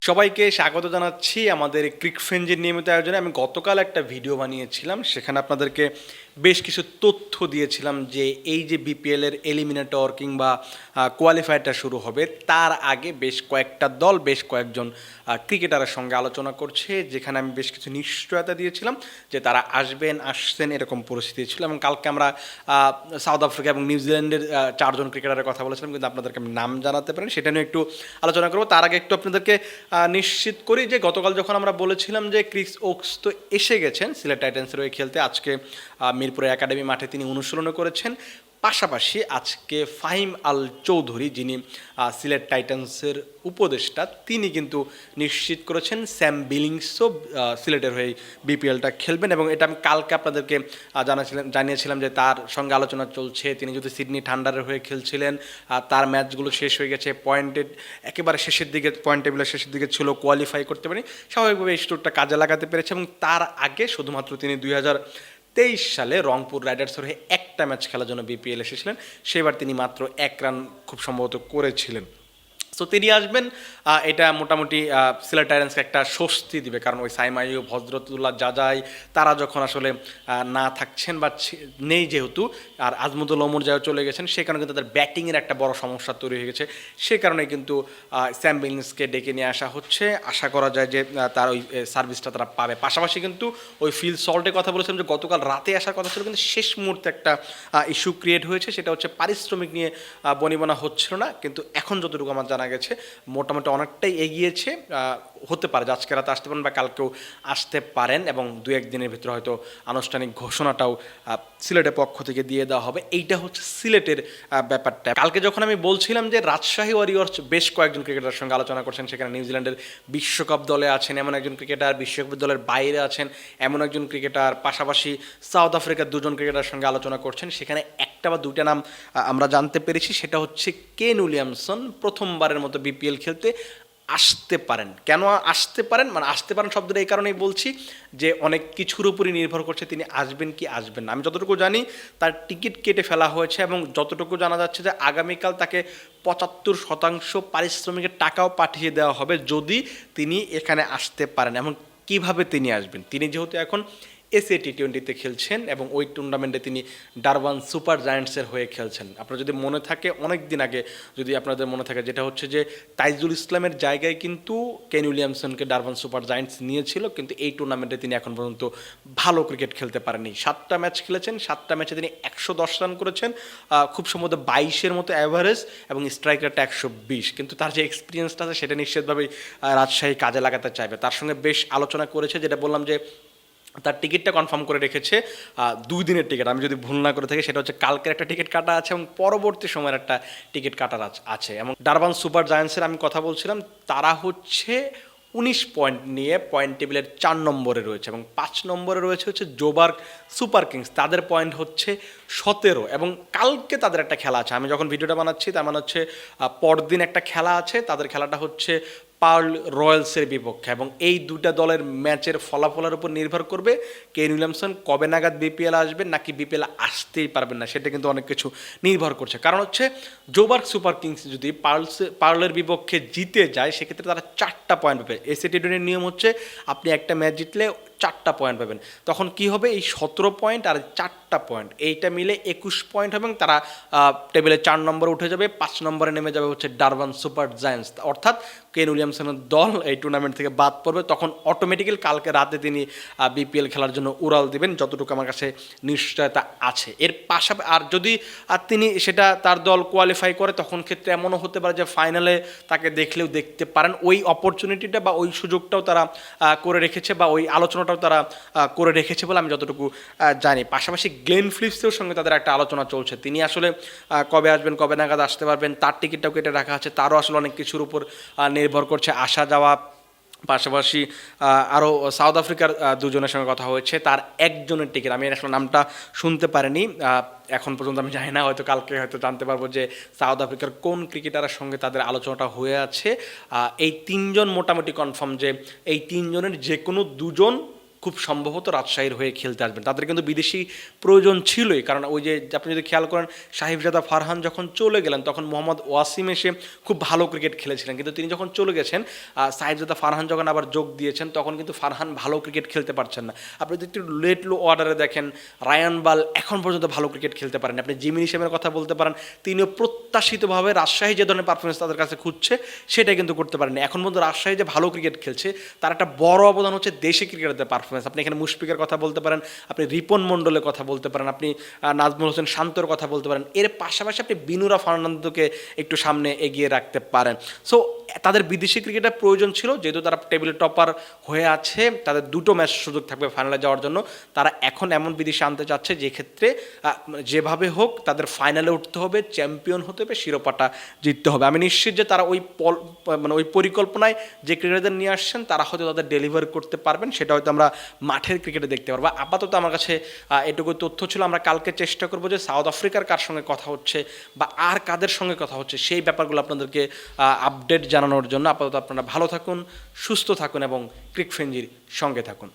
সবাইকে স্বাগত জানাচ্ছি আমাদের ক্রিকফ্রেঞ্জের নিয়মিত আয়োজনে। আমি গতকাল একটা ভিডিও বানিয়েছিলাম, সেখানে আপনাদেরকে বেশ কিছু তথ্য দিয়েছিলাম যে এই যে বিপিএলের এলিমিনেটর কিংবা কোয়ালিফায়ারটা শুরু হবে তার আগে বেশ কয়েকটা দল বেশ কয়েকজন ক্রিকেটারের সঙ্গে আলোচনা করছে, যেখানে আমি বেশ কিছু নিশ্চয়তা দিয়েছিলাম যে তারা আসছেন এরকম পরিস্থিতি ছিল। এবং কালকে আমরা সাউথ আফ্রিকা এবং নিউজিল্যান্ডের চারজন ক্রিকেটারের কথা বলেছিলাম, কিন্তু আপনাদেরকে আমি নাম জানাতে পারেন, সেটা নিয়ে একটু আলোচনা করবো। তার আগে একটু আপনাদেরকে নিশ্চিত করি যে গতকাল যখন আমরা বলেছিলাম যে ক্রিস ওকস তো এসে গেছেন সিলেট টাইটান্সের হয়ে খেলতে, আজকে মিরপুরে একাডেমি মাঠে তিনি অনুশীলনও করেছেন। পাশাপাশি আজকে ফাহিম আল চৌধুরী, যিনি সিলেট টাইটান্সের উপদেষ্টা, তিনি কিন্তু নিশ্চিত করেছেন স্যাম বিলিংসও সিলেটের হয়ে বিপিএলটা খেলবেন। এবং এটা আমি কালকে আপনাদেরকে জানিয়েছিলাম যে তার সঙ্গে আলোচনা চলছে। তিনি যদি সিডনি থান্ডারের হয়ে খেলছিলেন, তার ম্যাচগুলো শেষ হয়ে গেছে, পয়েন্টের একেবারে শেষের দিকে, পয়েন্ট টেবিলের শেষের দিকে ছিল, কোয়ালিফাই করতে পারেনি, স্বাভাবিকভাবে এই স্টোরটা কাজে লাগাতে পেরেছে। এবং তার আগে শুধুমাত্র তিনি 2023 সালে রংপুর রাইডার্সের হয়ে একটা ম্যাচ খেলার জন্য বিপিএল এসেছিলেন, সেবার তিনি মাত্র 1 রান খুব সম্ভবত করেছিলেন। সো তিনি আসবেন, এটা মোটামুটি সিলেট টাইটান্সকে একটা স্বস্তি দিবে, কারণ ওই সাইম আইয়ুব, হজরতুল্লাহ জাজাই তারা যখন আসলে না থাকছেন বা নেই যেহেতু, আর আজমুদুল ওমর যাও চলে গেছেন, সে কারণে কিন্তু তাদের ব্যাটিংয়ের একটা বড় সমস্যা তৈরি হয়ে গেছে। সে কারণে কিন্তু স্যাম বিলিংসকে ডেকে নিয়ে আসা হচ্ছে। আশা করা যায় যে তার ওই সার্ভিসটা তারা পাবে। পাশাপাশি কিন্তু ওই ফিল সল্টের কথা বলেছিলাম যে গতকাল রাতে আসার কথা ছিল, কিন্তু শেষ মুহূর্তে একটা ইস্যু ক্রিয়েট হয়েছে, সেটা হচ্ছে পারিশ্রমিক নিয়ে বনিবনা হচ্ছিল না। কিন্তু এখন যতটুকু আমার জানা গেছে মোটামুটি অনেকটাই এগিয়েছে। হতে পারে যে আজকে রাতে আসতে পারেন বা কালকেও আসতে পারেন, এবং 2-1 দিনের ভিতরে হয়তো আনুষ্ঠানিক ঘোষণাটাও সিলেটের পক্ষ থেকে দিয়ে দেওয়া হবে। এইটা হচ্ছে সিলেটের ব্যাপারটা। কালকে যখন আমি বলছিলাম যে রাজশাহী ওয়ারিয়র্স বেশ কয়েকজন ক্রিকেটারের সঙ্গে আলোচনা করছেন, সেখানে নিউজিল্যান্ডের বিশ্বকাপ দলে আছেন এমন একজন ক্রিকেটার, বিশ্বকাপ দলের বাইরে আছেন এমন একজন ক্রিকেটার, পাশাপাশি সাউথ আফ্রিকার 2জন ক্রিকেটারের সঙ্গে আলোচনা করছেন, সেখানে একটা বা দুইটা নাম আমরা জানতে পেরেছি। সেটা হচ্ছে কেন উইলিয়ামসন প্রথমবারের মতো বিপিএল খেলতে আসতে পারেন। কেন আসতে পারেন, মানে আসতে পারেন শব্দটা এই কারণেই বলছি যে অনেক কিছুর উপরই নির্ভর করছে তিনি আসবেন কি আসবেন না। আমি যতটুকু জানি তার টিকিট কেটে ফেলা হয়েছে, এবং যতটুকু জানা যাচ্ছে যে আগামীকাল তাকে 75% পারিশ্রমিকের টাকাও পাঠিয়ে দেওয়া হবে যদি তিনি এখানে আসতে পারেন। এবং কিভাবে তিনি আসবেন, তিনি যেহেতু এখন এসএ টি20তে খেলছেন এবং ওই টুর্নামেন্টে তিনি ডারবান সুপার জায়ান্টসের হয়ে খেলছেন। আপনার যদি মনে থাকে, অনেক দিন আগে যদি আপনাদের মনে থাকে, যেটা হচ্ছে যে তাইজুল ইসলামের জায়গায় কিন্তু কেন উইলিয়ামসনকে ডারবান সুপার জায়ান্টস নিয়েছিল, কিন্তু এই টুর্নামেন্টে তিনি এখন পর্যন্ত ভালো ক্রিকেট খেলতে পারেননি। 7টা ম্যাচ খেলেছেন, 7টা ম্যাচে তিনি 110 রান করেছেন, খুব সম্ভবত 22-এর মতো অ্যাভারেজ, এবং স্ট্রাইক রেটটা 120। কিন্তু তার যে এক্সপিরিয়েন্সটা আছে সেটা নিশ্চিতভাবেই রাজশাহী কাজে লাগাতে চাইবে। তার সঙ্গে বেশ আলোচনা করেছে, যেটা বললাম যে তার টিকিটটা কনফার্ম করে রেখেছে, 2 দিনের টিকিট, আমি যদি ভুল না করে থাকি সেটা হচ্ছে কালকের একটা টিকিট কাটা আছে এবং পরবর্তী সময়ের একটা টিকিট কাটার আছে। এবং ডারবান সুপার জায়ান্টসের আমি কথা বলছিলাম, তারা হচ্ছে 19 পয়েন্ট নিয়ে পয়েন্ট টেবিলের 4 নম্বরে রয়েছে, এবং 5 নম্বরে রয়েছে হচ্ছে জোবার্গ সুপার কিংস, তাদের পয়েন্ট হচ্ছে 17। এবং কালকে তাদের একটা খেলা আছে, আমি যখন ভিডিওটা বানাচ্ছি তার মানে হচ্ছে পরদিন একটা খেলা আছে, তাদের খেলাটা হচ্ছে পার্ল রয়্যালসের বিপক্ষে। এবং এই দুটা দলের ম্যাচের ফলাফলের উপর নির্ভর করবে কেন উইলিয়ামসন কবে নাগাদ বিপিএল আসবেন, নাকি বিপিএল আসতেই পারবেন না, সেটা কিন্তু অনেক কিছু নির্ভর করছে। কারণ হচ্ছে জোবার্গ সুপার কিংস যদি পার্লের বিপক্ষে জিতে যায়, সেক্ষেত্রে তারা 4টা পয়েন্ট পাবে। এসএ টি20 নিয়ম হচ্ছে আপনি একটা ম্যাচ জিতলে 4টা পয়েন্ট পাবেন। তখন কি হবে, এই 17 পয়েন্ট আর 4টা পয়েন্ট এইটা মিলে 21 পয়েন্ট হবে, এবং তারা টেবিলে 4 নম্বরে উঠে যাবে। 5 নম্বরে নেমে যাবে হচ্ছে ডারবান সুপার জায়ান্টস, অর্থাৎ কেন উইলিয়ামসনের দল এই টুর্নামেন্ট থেকে বাদ পড়বে। তখন অটোমেটিক্যালি কালকে রাতে তিনি বিপিএল খেলার জন্য উড়াল দিবেন, যতটুকু আমার কাছে নিশ্চয়তা আছে। এর পাশাপাশি আর যদি তিনি সেটা তার দল কোয়ালিফাই করে, তখন ক্ষেত্রে এমনও হতে পারে যে ফাইনালে তাকে দেখলেও দেখতে পারেন। ওই অপরচুনিটিটা বা ওই সুযোগটাও তারা করে রেখেছে, বা ওই আলোচনাটাও তারা করে রেখেছে বলে আমি যতটুকু জানি। পাশাপাশি গ্লেন ফিলিপসের সঙ্গে তাদের একটা আলোচনা চলছে, তিনি আসলে কবে আসবেন, কবে নাগাদ আসতে পারবেন, তার টিকিটটাও কেটে রাখা আছে। তারও আসলে অনেক কিছুর উপর নির্ভর করছে আসা যাওয়া। পাশাপাশি আরও সাউথ আফ্রিকার 2জনের সঙ্গে কথা হয়েছে, তার একজনের টিকিট আমি আসলে নামটা শুনতে পারিনি এখন পর্যন্ত, আমি জানি না, হয়তো কালকে হয়তো জানতে পারবো যে সাউথ আফ্রিকার কোন ক্রিকেটারের সঙ্গে তাদের আলোচনাটা হয়ে আছে। এই 3জন মোটামুটি কনফার্ম যে এই 3জনের যে কোনো 2জন খুব সম্ভবত রাজশাহীর হয়ে খেলতে আসবেন। তাদের কিন্তু বিদেশি প্রয়োজন ছিলই, কারণ ওই যে আপনি যদি খেয়াল করেন সাহিবজাদা ফারহান যখন চলে গেলেন তখন মোহাম্মদ ওয়াসিম এসে খুব ভালো ক্রিকেট খেলেছিলেন, কিন্তু তিনি যখন চলে গেছেন সাহিবজাদা ফারহান যখন আবার যোগ দিয়েছেন তখন কিন্তু ফারহান ভালো ক্রিকেট খেলতে পারছেন না। আপনি যদি একটু লেট লো অর্ডারে দেখেন রায়ান বাল এখন পর্যন্ত ভালো ক্রিকেট খেলতে পারেন। আপনি জিমি নিশামের কথা বলতে পারেন, তিনিও প্রত্যাশিতভাবে রাজশাহী যে ধরনের পারফরমেন্স তাদের কাছে খুঁজছে সেটা কিন্তু করতে পারেনি। এখন পর্যন্ত রাজশাহী যে ভালো ক্রিকেট খেলছে তার একটা বড় অবদান হচ্ছে দেশি ক্রিকেটারদের পারফরমেন্স। আপনি এখানে মুশফিকের কথা বলতে পারেন, আপনি রিপন মণ্ডলের কথা বলতে পারেন, আপনি নাজমুল হোসেন শান্তর কথা বলতে পারেন, এর পাশাপাশি আপনি বিনুরা ফার্নান্দোকে একটু সামনে এগিয়ে রাখতে পারেন। সো তাদের বিদেশি ক্রিকেটের প্রয়োজন ছিল, যেহেতু তারা টেবিল টপার হয়ে আছে, তাদের দুটো ম্যাচ সুযোগ থাকবে ফাইনালে যাওয়ার জন্য, তারা এখন এমন বিদেশি আনতে চাচ্ছে যে ক্ষেত্রে যেভাবে হোক তাদের ফাইনালে উঠতে হবে, চ্যাম্পিয়ন হতে হবে, শিরোপাটা জিততে হবে। আমি নিশ্চিত যে তারা ওই পরিকল্পনায় যে ক্রিকেটারদের নিয়ে আসছেন তারা হয়তো তাদের ডেলিভার করতে পারবেন, সেটা হয়তো আমরা মাঠের ক্রিকেটে দেখতে পারবো। আপাতত আমার কাছে এটুকু তথ্য ছিল। আমরা কালকে চেষ্টা করবো যে সাউথ আফ্রিকার কার সঙ্গে কথা হচ্ছে বা আর কাদের সঙ্গে কথা হচ্ছে সেই ব্যাপারগুলো আপনাদেরকে আপডেট জানানোর জন্য। আপাতত আপনারা ভালো থাকুন, সুস্থ থাকুন এবং ক্রিকফ্রেঞ্জির সঙ্গে থাকুন।